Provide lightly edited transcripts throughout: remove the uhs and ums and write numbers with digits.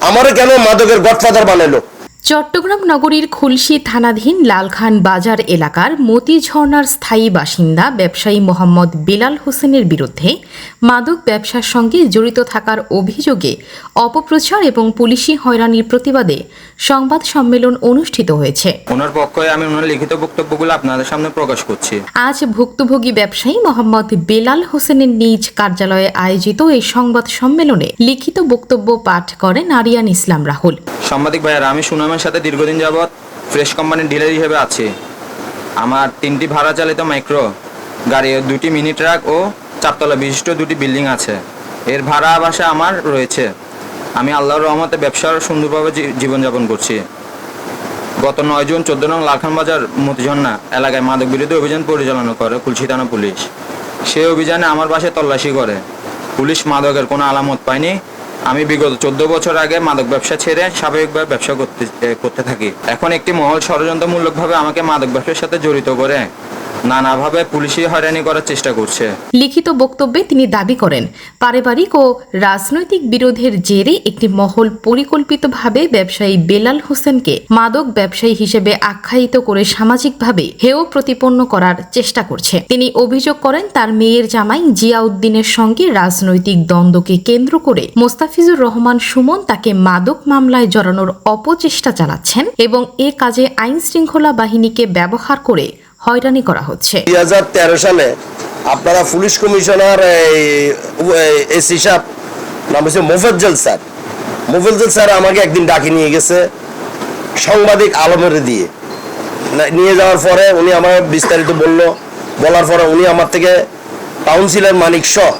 আমারে কেন মাদকের গডফাদার বানাইলো? চট্টগ্রাম নগরীর খুলশী থানাধীন লালখান বাজার এলাকার মতি ঝর্ণার স্থায়ী বাসিন্দা ব্যবসায়ী মোহাম্মদ বেলাল হোসেনের বিরুদ্ধে মাদক ব্যবসার সঙ্গে জড়িত থাকার অভিযোগে অপপ্রচার এবং পুলিশি হয়রানির প্রতিবাদে সংবাদ সম্মেলন অনুষ্ঠিত হয়েছে। ওনার পক্ষে আমি ওনার লিখিত বক্তব্যগুলো আপনাদের সামনে প্রকাশ করছি। আজ ভুক্তভোগী ব্যবসায়ী মোহাম্মদ বেলাল হোসেনের নিজ কার্যালয়ে আয়োজিত এই সংবাদ সম্মেলনে লিখিত বক্তব্য পাঠ করেন আরিয়ান ইসলাম রাহুল। সাংবাদিক ভাইয়েরা, আমি সুনামের সাথে দীর্ঘদিন যাবৎ ফ্রেশ কোম্পানির ডিলার হিসেবে আছি। আমার 3টি ভাড়া চালিত মাইক্রো গাড়ি, 2টি মিনি ট্রাক ও 4 তলা বিশিষ্ট 2টি বিল্ডিং আছে। এর ভাড়া বাসা আমার রয়েছে। আমি আল্লাহর রহমতে ব্যবসার সুন্দরভাবে জীবনযাপন করছি। গত 9 জুন 14 নং লালখান বাজার মতিঝর্ণা এলাকায় মাদক বিরোধী অভিযান পরিচালনা করে খুলশী থানা পুলিশ। সেই অভিযানে আমার বাসায় তল্লাশি করে পুলিশ মাদকের কোনো আলামত পায়নি। আমি বিগত 14 বছর আগে মাদক ব্যবসা ছেড়ে স্বাভাবিকভাবে ব্যবসা করতে থাকি। এখন একটি মহল ষড়যন্ত্রমূলকভাবে আমাকে মাদক ব্যবসার সাথে জড়িত করে নানাভাবে পুলিশি হয়রানি করার চেষ্টা করছে। লিখিত বক্তব্যে তিনি দাবি করেন, পারিবারিক ও রাজনৈতিক বিরোধের জেরে একটি মহল পরিকল্পিতভাবে ব্যবসায়ী বেলাল হোসেনকে মাদক ব্যবসায়ী হিসেবে আখ্যায়িত করে সামাজিকভাবে হেয় প্রতিপন্ন করার চেষ্টা করছে। তিনি অভিযোগ করেন, তার মেয়ের জামাই জিয়াউদ্দিনের সঙ্গে রাজনৈতিক দ্বন্দ্বকে কেন্দ্র করে মোস্তাফিজুর রহমান সুমন তাকে মাদক মামলায় জড়ানোর অপচেষ্টা চালাচ্ছেন এবং এ কাজে আইন শৃঙ্খলা বাহিনীকে ব্যবহার করে হয়রানি করা হচ্ছে। 2013 সালে আপনারা পুলিশ কমিশনার এসি সাহেব নাম হচ্ছে মোফাজ্জল স্যার আমাকে একদিন ডাকি নিয়ে গেছে সাংবাদিক আলমের দিয়ে নিয়ে যাওয়ার পরে উনি আমার বিস্তারিত বলার পরে উনি আমার থেকে কাউন্সিলর মানিক শাহ,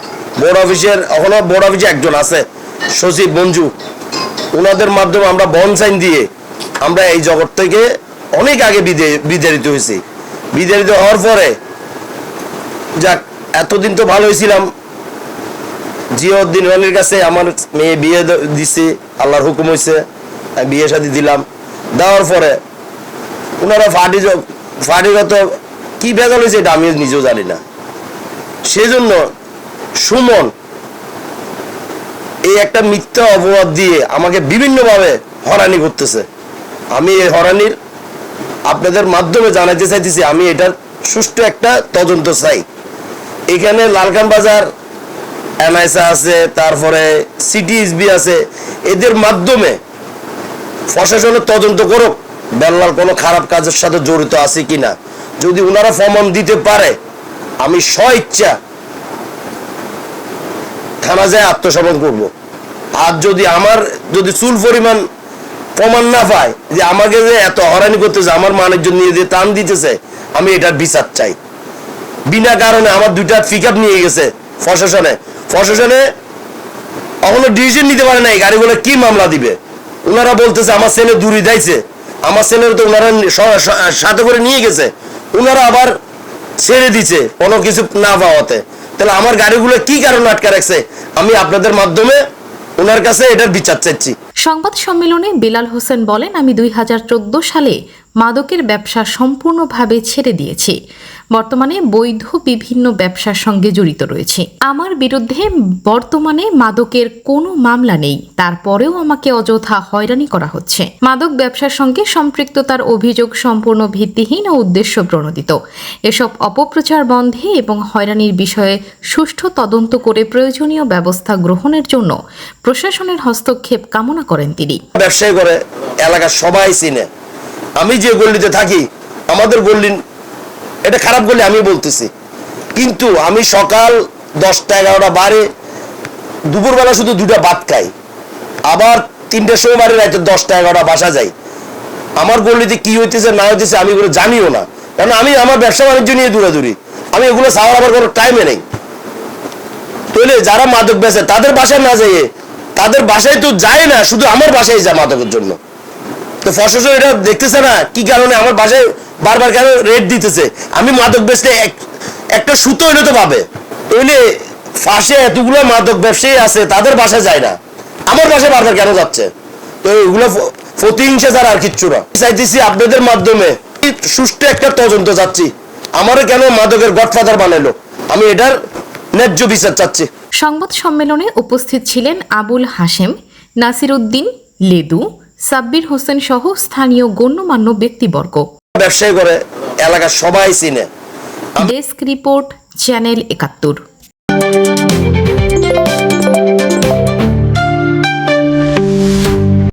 বোর্ড অফিসের এখনো বোর্ড অফিসে একজন আছে সচিব মঞ্জু, ওনাদের মাধ্যমে আমরা বন্ড সাইন দিয়ে আমরা এই জগৎ থেকে অনেক আগে বিতাড়িত হয়েছি। বিতাড়িত হওয়ার পরে যাক এতদিন তো ভালো হয়েছিলাম। জিয়াউদ্দিন রানির কাছে আমার মেয়ে বিয়ে দিছে, আল্লাহর হুকুম হয়েছে, বিয়ে শাদী দিলাম। দেওয়ার পরে ওনারা ফাটিগত কি ভেজাল হয়েছে এটা আমি নিজেও জানি না। সেজন্য সুমন এই একটা মিথ্যা অপবাদ দিয়ে আমাকে বিভিন্নভাবে হয়রানি করতেছে। আমি এই হয়রানির আপনাদের মাধ্যমে জানাতে চাইতেছি, আমি এটার সুষ্ঠু একটা তদন্ত চাই। এখানে লালখান বাজার এনআইসা আছে, তারপরে সিটিএসবি আছে, এদের মাধ্যমে প্রশাসনের তদন্ত করুক বেলাল কোনো খারাপ কাজের সাথে জড়িত আছে কিনা। যদি ওনারা প্রমাণ দিতে পারে আমি স্বইচ্ছা থানা যায় আত্মসমর্পণ করব। আর যদি চুল পরিমাণ প্রমাণ না পায় যে আমাকে যে এত হয়রানি করতেছে, আমার মানুষজন নিয়ে যে টান দিতেছে, আমি এটার বিচার চাই। বিনা কারণে আমার 2টা পিকআপ নিয়ে গেছে প্রশাসনে এখনো ডিসিশন নিতে পারে না এই গাড়িগুলো কি মামলা দিবে। ওনারা বলতেছে আমার ছেলে দূরে যাইছে, আমার ছেলের তো ওনারা সাথে করে নিয়ে গেছে, ওনারা আবার ছেড়ে দিছে কোনো কিছু না পাওয়াতে। তাহলে আমার গাড়িগুলো কি কারণে আটকে রাখছে, আমি আপনাদের মাধ্যমে ওনার কাছে এটার বিচার চাচ্ছি। সংবাদ সম্মেলনে বেলাল হোসেন বলেন, আমি 2014 সালে মাদকের ব্যবসা সম্পূর্ণভাবে ছেড়ে দিয়েছি। বর্তমানে বৈধ বিভিন্ন ব্যবসার সঙ্গে জড়িত রয়েছে। আমার বিরুদ্ধে বর্তমানে মাদকের কোনো মামলা নেই, তারপরেও আমাকে অযথা হয়রানি করা হচ্ছে। মাদক ব্যবসার সঙ্গে সম্পৃক্ততার অভিযোগ সম্পূর্ণ ভিত্তিহীন ও উদ্দেশ্য প্রণোদিত। এসব অপপ্রচার বন্ধে এবং হয়রানির বিষয়ে সুষ্ঠু তদন্ত করে প্রয়োজনীয় ব্যবস্থা গ্রহণের জন্য প্রশাসনের হস্তক্ষেপ কামনা করেন তিনি। ব্যবসায়ী করে এলাকার সবাই চিনে। আমি যে গল্লিতে থাকি, আমাদের গল্লি এটা খারাপ গল্লি আমি বলতেছি, কিন্তু আমি সকাল 10টা 11টা বারে দুপুরবেলা শুধু 2টা ভাত খাই, আবার 3টার সময় বাড়ি রাতে 10টা 11টা বাসা যাই। আমার গল্লিতে কি হইতেছে না হইতেছে আমি এগুলো জানিও না, কারণ আমি আমার ব্যবসা বাণিজ্য নিয়ে দূরাদূরি, আমি এগুলো চাওয়ার আবার কোনো টাইমে নেই। তাহলে যারা মাদক বেচে তাদের বাসায় না যাইয়ে, তাদের বাসায় তো যায় না, শুধু আমার বাসায় যায় মাদকের জন্য। তো প্রশাসন এটা দেখতেছে না কি কারণে আমার বাসায় বারবার কেন রেড দিতেছে। আমি মাদক বেচতে একটা সুতো হইলে তো পাবে, তাহলে ফাঁসে এতগুলো মাদক ব্যবসায়ী আছে তাদের বাসায় যায় না, আমার বাসায় বারবার কেন যাচ্ছে? তো এগুলো প্রতিহিংসা ছাড়া আর কিচ্ছু না। চাইতেছি আপনাদের মাধ্যমে সুষ্ঠু একটা তদন্ত চাচ্ছি, আমারও কেন মাদকের গডফাদার বানাইলো, আমি এটার ন্যায্য বিচার চাচ্ছি। সংবাদ সম্মেলনে উপস্থিত ছিলেন আবুল হাশেম, নাসির উদ্দিন, লেদু, সাব্বির হোসেন সহ স্থানীয় গণ্যমান্য ব্যক্তিবর্গ। ব্যবসায়ী করে এলাকার সবাই চিনে। Desk report, channel ৭১।